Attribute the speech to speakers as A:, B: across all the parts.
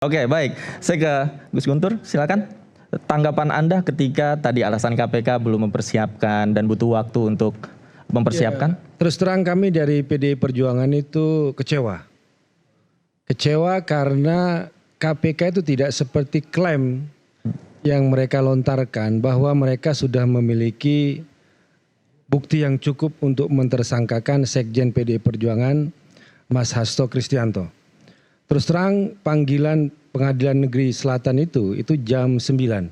A: Oke, baik. Saya ke Gus Guntur, silakan. Tanggapan Anda ketika tadi alasan KPK belum mempersiapkan dan butuh waktu untuk mempersiapkan?
B: Ya, terus terang kami dari PDI Perjuangan itu kecewa. Kecewa karena KPK itu tidak seperti klaim yang mereka lontarkan bahwa mereka sudah memiliki bukti yang cukup untuk mentersangkakan Sekjen PDI Perjuangan Mas Hasto Kristianto. Terus terang panggilan Pengadilan Negeri Selatan itu jam 9.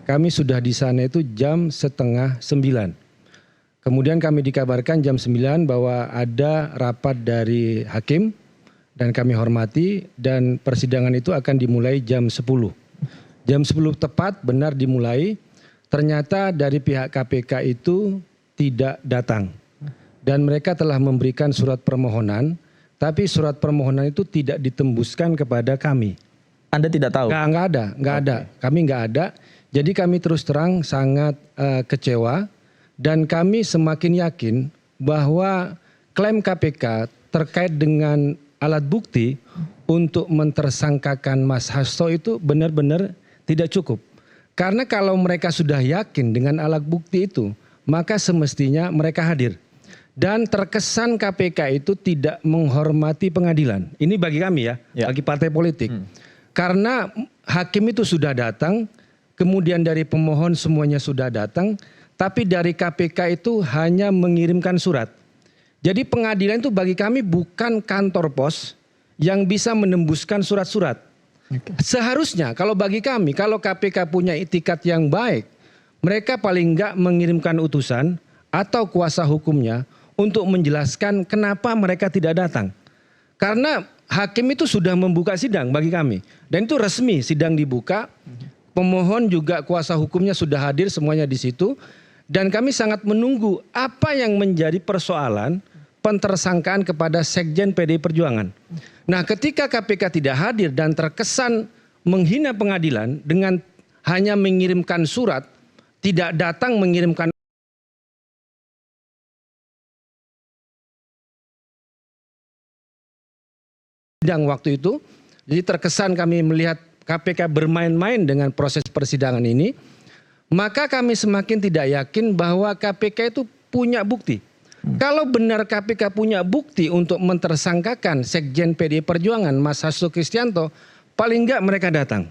B: Kami sudah di sana itu jam setengah 9. Kemudian kami dikabarkan jam 9 bahwa ada rapat dari hakim dan kami hormati dan persidangan itu akan dimulai jam 10. Jam 10 tepat benar dimulai, ternyata dari pihak KPK itu tidak datang. Dan mereka telah memberikan surat permohonan, tapi surat permohonan itu tidak ditembuskan kepada kami.
A: Anda tidak tahu?
B: Nggak ada. Kami nggak ada. Jadi kami terus terang sangat kecewa dan kami semakin yakin bahwa klaim KPK terkait dengan alat bukti untuk mentersangkakan Mas Hasto itu benar-benar tidak cukup. Karena kalau mereka sudah yakin dengan alat bukti itu, maka semestinya mereka hadir. Dan terkesan KPK itu tidak menghormati pengadilan. Ini bagi kami ya. Bagi partai politik. Karena hakim itu sudah datang, kemudian dari pemohon semuanya sudah datang, tapi dari KPK itu hanya mengirimkan surat. Jadi pengadilan itu bagi kami bukan kantor pos yang bisa menembuskan surat-surat. Seharusnya kalau bagi kami, kalau KPK punya itikat yang baik, mereka paling enggak mengirimkan utusan atau kuasa hukumnya untuk menjelaskan kenapa mereka tidak datang. Karena hakim itu sudah membuka sidang bagi kami. Dan itu resmi, sidang dibuka. Pemohon juga kuasa hukumnya sudah hadir semuanya di situ. Dan kami sangat menunggu apa yang menjadi persoalan pentersangkaan kepada Sekjen PDI Perjuangan. Nah, ketika KPK tidak hadir dan terkesan menghina pengadilan dengan hanya mengirimkan surat, tidak datang mengirimkan sidang waktu itu, jadi terkesan kami melihat KPK bermain-main dengan proses persidangan ini, maka kami semakin tidak yakin bahwa KPK itu punya bukti. Kalau benar KPK punya bukti untuk mentersangkakan Sekjen PDI Perjuangan Mas Hasto Kristianto, paling enggak mereka datang.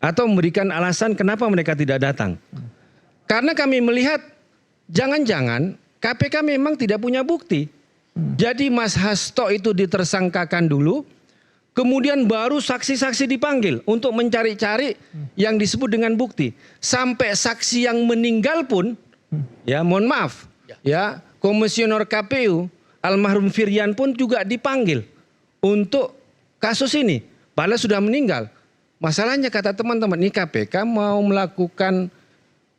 B: Atau memberikan alasan kenapa mereka tidak datang. Karena kami melihat jangan-jangan KPK memang tidak punya bukti. Jadi Mas Hasto itu ditersangkakan dulu, kemudian baru saksi-saksi dipanggil untuk mencari-cari yang disebut dengan bukti. Sampai saksi yang meninggal pun, ya mohon maaf, ya Komisioner KPU almarhum Firyan pun juga dipanggil untuk kasus ini. Padahal sudah meninggal. Masalahnya kata teman-teman, ini KPK mau melakukan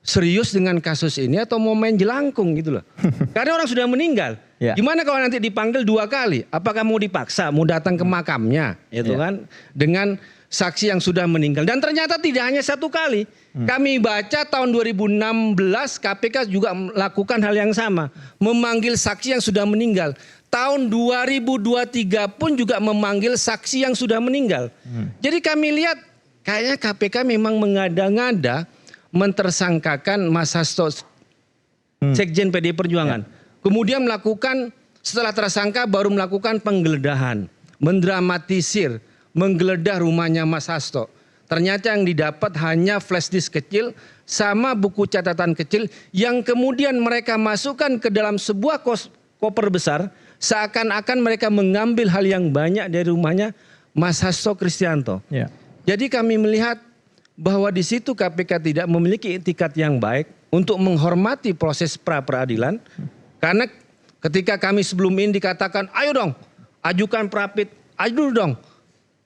B: serius dengan kasus ini atau mau main jelangkung gitu loh. Karena orang sudah meninggal. Gimana kalau nanti dipanggil 2 kali? Apakah mau dipaksa, mau datang ke makamnya, gitu kan? Dengan saksi yang sudah meninggal. Dan ternyata tidak hanya 1 kali. Kami baca tahun 2016 KPK juga melakukan hal yang sama. Memanggil saksi yang sudah meninggal. Tahun 2023 pun juga memanggil saksi yang sudah meninggal. Jadi kami lihat kayaknya KPK memang mengada-ngada mentersangkakan Mas Hasto Sekjen PDI Perjuangan. Kemudian melakukan setelah tersangka baru melakukan penggeledahan, mendramatisir, menggeledah rumahnya Mas Hasto. Ternyata yang didapat hanya flash disk kecil sama buku catatan kecil yang kemudian mereka masukkan ke dalam sebuah koper besar, seakan-akan mereka mengambil hal yang banyak dari rumahnya Mas Hasto Kristianto. Jadi kami melihat bahwa di situ KPK tidak memiliki itikat yang baik untuk menghormati proses pra-peradilan. Karena ketika kami sebelum ini dikatakan, ayo dong ajukan prapit, ayo dong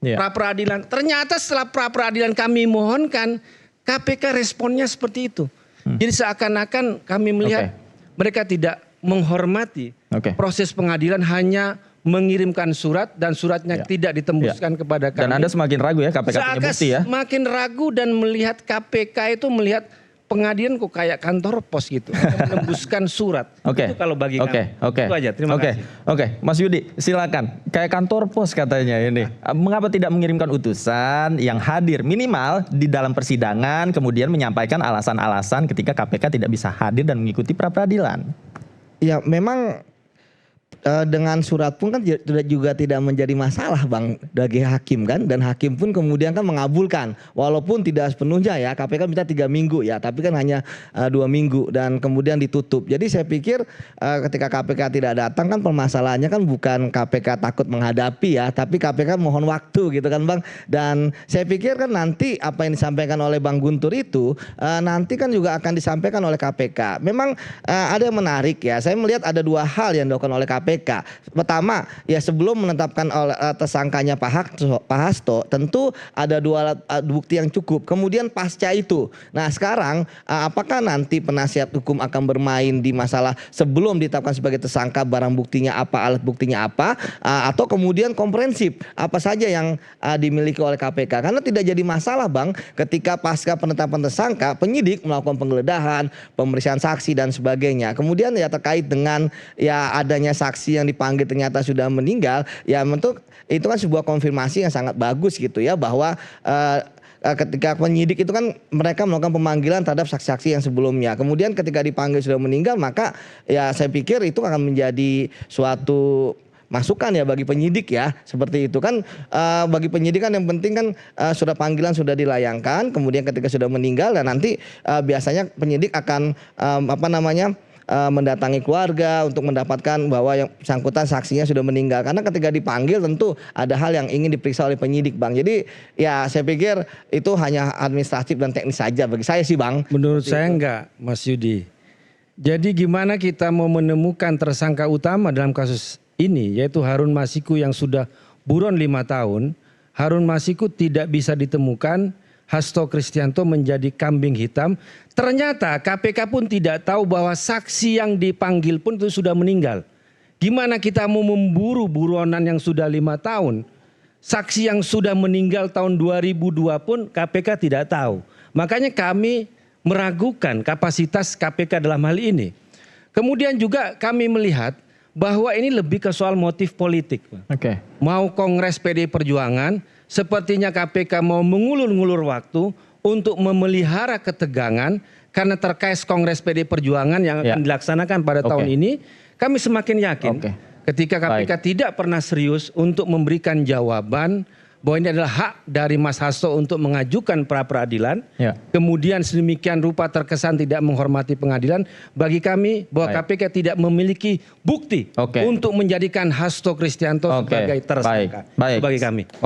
B: pra-peradilan. Ternyata setelah pra-peradilan kami mohonkan, KPK responnya seperti itu. Jadi seakan-akan kami melihat mereka tidak menghormati proses pengadilan, hanya mengirimkan surat dan suratnya tidak ditembuskan kepada kami.
A: Dan Anda semakin ragu ya KPK punya bukti ya?
B: Semakin ragu dan melihat KPK itu melihat pengadilan kok kayak kantor pos gitu, menembuskan surat.
A: Oke.
B: Itu kalau bagi kami.
A: Oke.
B: Itu aja. Terima kasih.
A: Oke, Mas Yudi, silakan. Kayak kantor pos katanya ini. Mengapa tidak mengirimkan utusan yang hadir minimal di dalam persidangan, kemudian menyampaikan alasan-alasan ketika KPK tidak bisa hadir dan mengikuti pra peradilan?
C: Ya memang dengan surat pun kan juga tidak menjadi masalah Bang bagi hakim kan, dan hakim pun kemudian kan mengabulkan walaupun tidak sepenuhnya ya, KPK minta 3 minggu ya, tapi kan hanya 2 minggu dan kemudian ditutup. Jadi saya pikir ketika KPK tidak datang kan permasalahannya kan bukan KPK takut menghadapi ya, tapi KPK mohon waktu gitu kan Bang. Dan saya pikir kan nanti apa yang disampaikan oleh Bang Guntur itu nanti kan juga akan disampaikan oleh KPK. Memang ada yang menarik ya, saya melihat ada 2 hal yang dilakukan oleh KPK. Pertama, ya sebelum menetapkan tersangkanya Pak Hasto, tentu ada 2 alat bukti yang cukup. Kemudian pasca itu, nah sekarang apakah nanti penasihat hukum akan bermain di masalah sebelum ditetapkan sebagai tersangka, barang buktinya apa, alat buktinya apa, atau kemudian komprehensif apa saja yang dimiliki oleh KPK? Karena tidak jadi masalah Bang, ketika pasca penetapan tersangka, penyidik melakukan penggeledahan, pemeriksaan saksi dan sebagainya. Kemudian ya terkait dengan ya adanya saksi yang dipanggil ternyata sudah meninggal, ya bentuk itu kan sebuah konfirmasi yang sangat bagus gitu ya, bahwa ketika penyidik itu kan mereka melakukan pemanggilan terhadap saksi-saksi yang sebelumnya. Kemudian ketika dipanggil sudah meninggal, maka ya saya pikir itu akan menjadi suatu masukan ya bagi penyidik ya, seperti itu kan. Bagi penyidik kan yang penting kan sudah panggilan sudah dilayangkan, kemudian ketika sudah meninggal dan nanti biasanya penyidik akan mendatangi keluarga untuk mendapatkan bahwa yang bersangkutan saksinya sudah meninggal. Karena ketika dipanggil tentu ada hal yang ingin diperiksa oleh penyidik Bang. Jadi ya saya pikir itu hanya administratif dan teknis saja bagi saya sih Bang.
B: Menurut saya enggak, Mas Yudi. Jadi gimana kita mau menemukan tersangka utama dalam kasus ini, yaitu Harun Masiku yang sudah buron 5 tahun. Harun Masiku tidak bisa ditemukan, Hasto Kristianto menjadi kambing hitam. Ternyata KPK pun tidak tahu bahwa saksi yang dipanggil pun itu sudah meninggal. Gimana kita mau memburu buronan yang sudah 5 tahun? Saksi yang sudah meninggal tahun 2002 pun KPK tidak tahu. Makanya kami meragukan kapasitas KPK dalam hal ini. Kemudian juga kami melihat bahwa ini lebih ke soal motif politik.
A: Oke.
B: Mau Kongres PD Perjuangan, sepertinya KPK mau mengulur-ngulur waktu untuk memelihara ketegangan karena terkait Kongres PD Perjuangan yang akan dilaksanakan pada tahun ini. Kami semakin yakin ketika KPK tidak pernah serius untuk memberikan jawaban bahwa ini adalah hak dari Mas Hasto untuk mengajukan pra peradilan. Kemudian sedemikian rupa terkesan tidak menghormati pengadilan. Bagi kami bahwa KPK tidak memiliki bukti untuk menjadikan Hasto Kristianto sebagai tersangka. Bagi kami.